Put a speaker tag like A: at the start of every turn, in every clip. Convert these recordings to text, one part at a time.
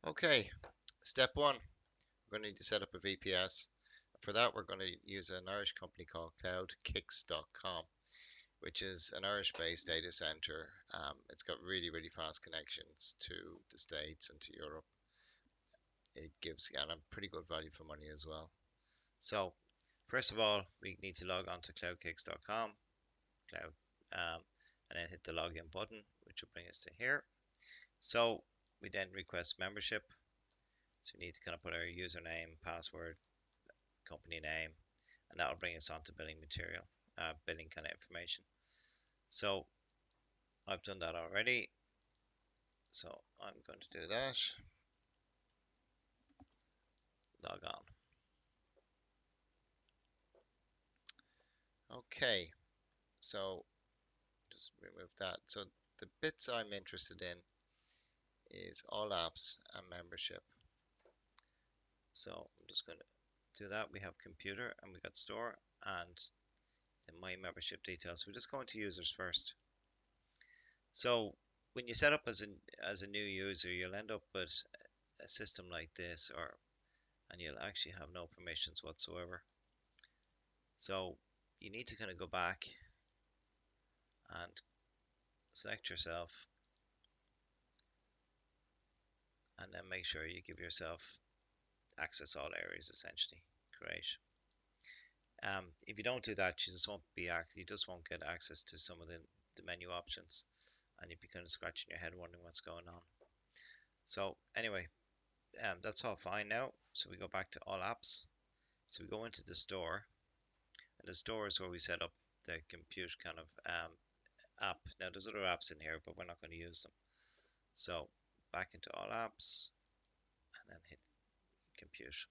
A: Okay, step one, we're going to need to set up a VPS. For that, we're going to use an Irish company called CloudKicks.com, which is an Irish-based data center. It's got really, really fast connections to the States and to Europe. It gives and a pretty good value for money as well. So, first of all, we need to log on to CloudKicks.com, cloud, and then hit the login button, which will bring us to here. So, we then request membership. So we need to kind of put our username, password, company name, and that will bring us onto billing material, billing kind of information. So I've done that already. So I'm going to do that. Log on. Okay, so just remove that. So the bits I'm interested in is all apps and membership. So I'm just going to do that. We have computer and we got store and then my membership details. We're just going to users first. So when you set up as a new user, you'll end up with a system like this, and you'll actually have no permissions whatsoever. So you need to kind of go back and select yourself, and then make sure you give yourself access all areas essentially. Great. If you don't do that, you just won't get access to some of the menu options, and you'll be kind of scratching your head wondering what's going on. So anyway, that's all fine now. So we go back to all apps. So we go into the store, and the store is where we set up the compute kind of app. Now there's other apps in here, but we're not going to use them. So back into all apps, and then hit compute.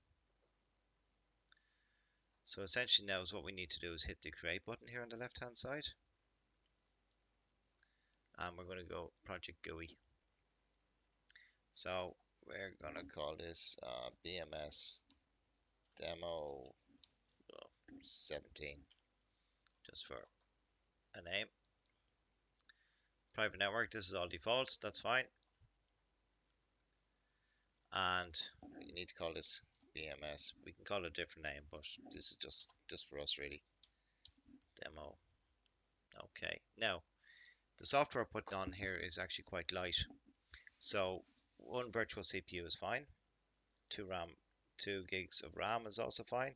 A: So essentially now is what we need to do is hit the create button here on the left hand side, and we're going to go project GUI. So we're going to call this BMS demo 17, just for a name. Private network, this is all default, that's fine. And you need to call this BMS. We can call it a different name, but this is just for us really. Demo. Okay, now the software put on here is actually quite light. So one virtual CPU is fine. 2 gigs of RAM is also fine.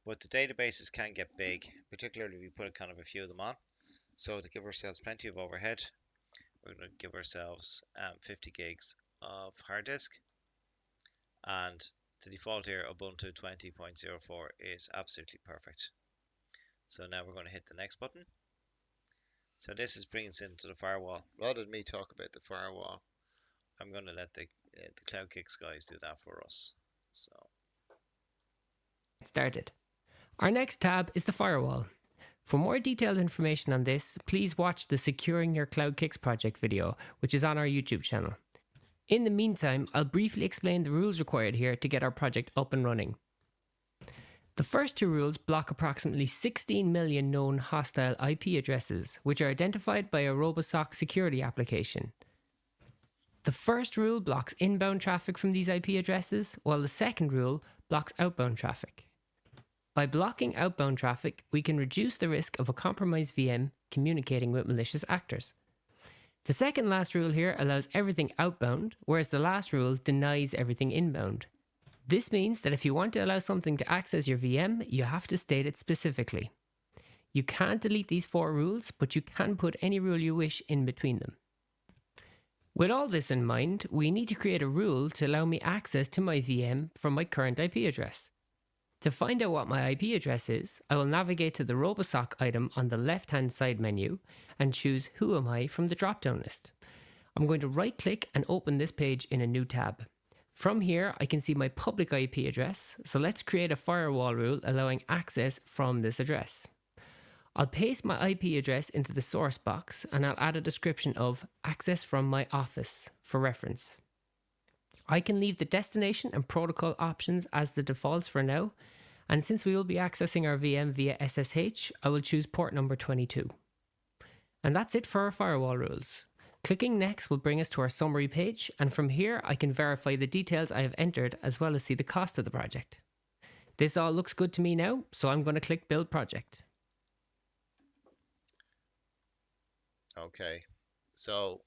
A: But the databases can get big, particularly if we put kind of a few of them on. So to give ourselves plenty of overhead, we're going to give ourselves 50 gigs of hard disk. And the default here, Ubuntu 20.04, is absolutely perfect. So now we're going to hit the next button. So this is bringing us into the firewall. Rather than me talk about the firewall, I'm going to let the CloudKicks guys do that for us. So
B: Started. Our next tab is the firewall. For more detailed information on this, please watch the Securing Your CloudKicks project video, which is on our YouTube channel. In the meantime, I'll briefly explain the rules required here to get our project up and running. The first 2 rules block approximately 16 million known hostile IP addresses, which are identified by a Robosock security application. The first rule blocks inbound traffic from these IP addresses, while the second rule blocks outbound traffic. By blocking outbound traffic, we can reduce the risk of a compromised VM communicating with malicious actors. The second last rule here allows everything outbound, whereas the last rule denies everything inbound. This means that if you want to allow something to access your VM, you have to state it specifically. You can't delete these 4 rules, but you can put any rule you wish in between them. With all this in mind, we need to create a rule to allow me access to my VM from my current IP address. To find out what my IP address is, I will navigate to the Robosock item on the left-hand side menu and choose Who Am I from the drop-down list. I'm going to right-click and open this page in a new tab. From here, I can see my public IP address, so let's create a firewall rule allowing access from this address. I'll paste my IP address into the source box and I'll add a description of access from my office for reference. I can leave the destination and protocol options as the defaults for now, and since we will be accessing our VM via SSH, I will choose port number 22. And that's it for our firewall rules. Clicking next will bring us to our summary page, and from here I can verify the details I have entered as well as see the cost of the project. This all looks good to me now, so I'm going to click build project.
A: Okay, so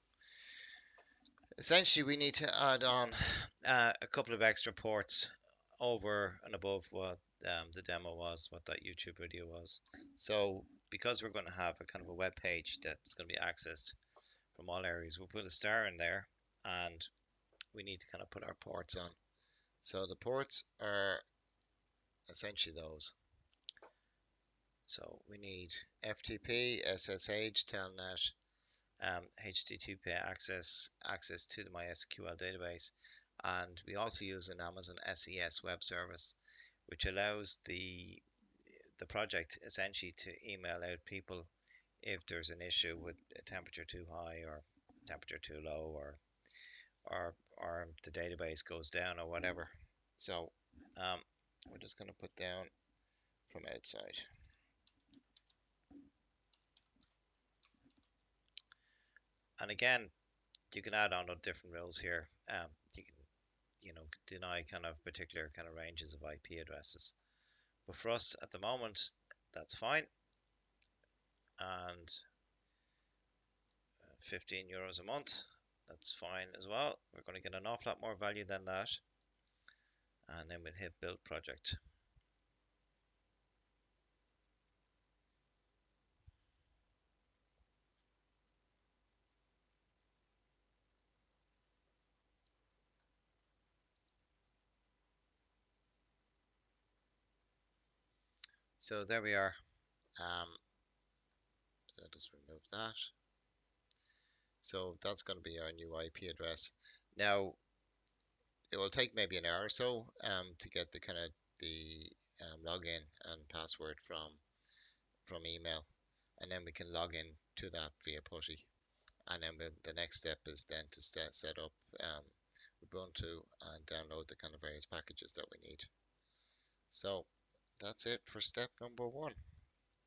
A: essentially we need to add on a couple of extra ports over and above what the demo was, what that YouTube video was. So because we're going to have a kind of a web page that's going to be accessed from all areas, we'll put a star in there, and we need to kind of put our ports on. So the ports are essentially those. So we need FTP, SSH, Telnet, HTTP access to the MySQL database, and we also use an Amazon SES web service, which allows the project essentially to email out people if there's an issue with a temperature too high or temperature too low, or the database goes down or whatever. So we're just going to put down from outside. And again, you can add on different rules here. You can, deny kind of particular kind of ranges of IP addresses. But for us at the moment, that's fine. And €15 a month, that's fine as well. We're going to get an awful lot more value than that. And then we'll hit build project. So there we are. So just remove that. So that's going to be our new IP address. Now it will take maybe an hour or so to get the kind of the login and password from email, and then we can log in to that via PuTTY. And then the next step is then to set up Ubuntu and download the kind of various packages that we need. So that's it for step number 1.